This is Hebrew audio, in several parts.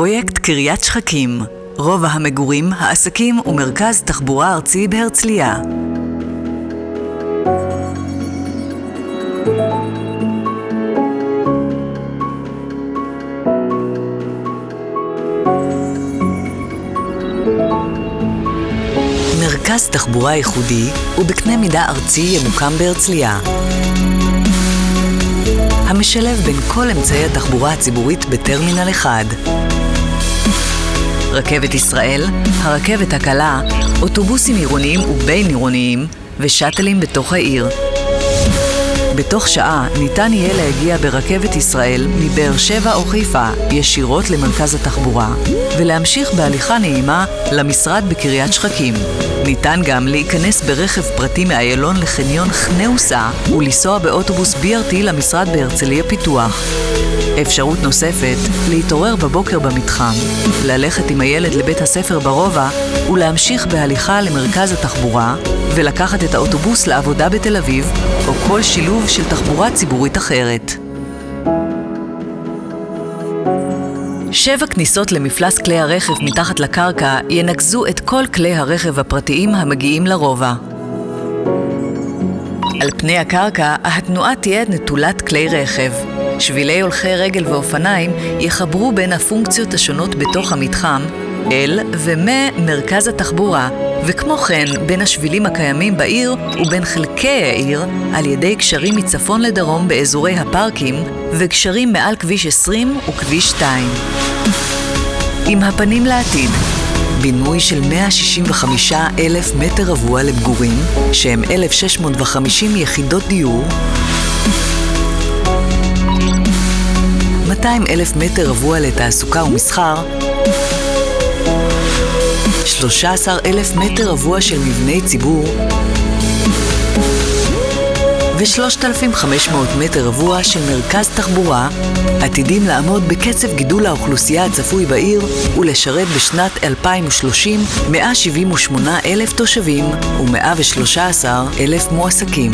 פרויקט קריית שחקים, רובע המגורים, העסקים ומרכז תחבורה ארצי בהרצליה. מרכז תחבורה ייחודי ובקנה מידה ארצי ימוקם בהרצליה, המשלב בין כל אמצעי התחבורה הציבורית בטרמינל אחד. רכבת ישראל, הרכבת הקלה, אוטובוסים עירוניים ובין עירוניים ושאטלים בתוך העיר. בתוך שעה ניתן יהיה להגיע ברכבת ישראל מבאר שבע או חיפה ישירות למרכז התחבורה ולהמשיך בהליכה נעימה למשרד בקריית שחקים. ניתן גם להיכנס ברכב פרטי מאיילון לחניון חנאוסה ולנסוע באוטובוס BRT למשרד בהרצליה פיתוח. אפשרות נוספת, להתעורר בבוקר במתחם, ללכת עם הילד לבית הספר ברובע ולהמשיך בהליכה למרכז התחבורה ולקחת את האוטובוס לעבודה בתל אביב או כל שילוב של תחבורה ציבורית אחרת. 7 כניסות למפלס כלי הרכב מתחת לקרקע ינקזו את כל כלי הרכב הפרטיים המגיעים לרובע. על פני הקרקע התנועה תהיה נטולת כלי רכב. שבילי הולכי רגל ואופניים יחברו בין הפונקציות השונות בתוך המתחם אל וממרכז התחבורה, וכמו כן בין השבילים הקיימים בעיר ובין חלקי העיר על ידי קשרים מצפון לדרום באזורי הפארקים וקשרים מעל כביש 20 וכביש 2. עם הפנים לעתיד, בינוי של 165,000 מטר רבוע למגורים, שהם 1,650 יחידות דיור, 200,000 מטר רבוע לתעסוקה ומסחר, 13,000 מטר רבוע של מבני ציבור ו3,500 מטר רבוע של מרכז תחבורה עתידים לעמוד בקצב גידול האוכלוסייה הצפוי בעיר ולשרת בשנת 2030 178,000 תושבים ו113,000 מועסקים.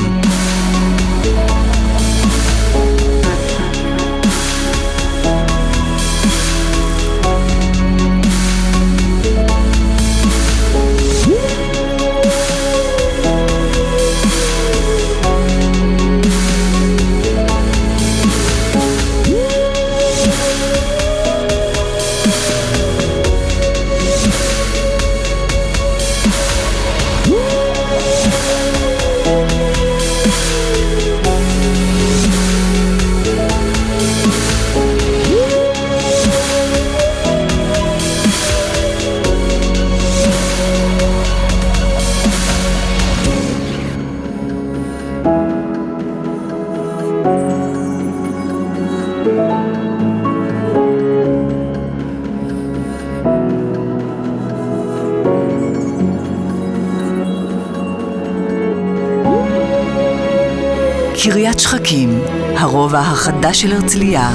קריית שחקים, הרובע החדש של הרצליה.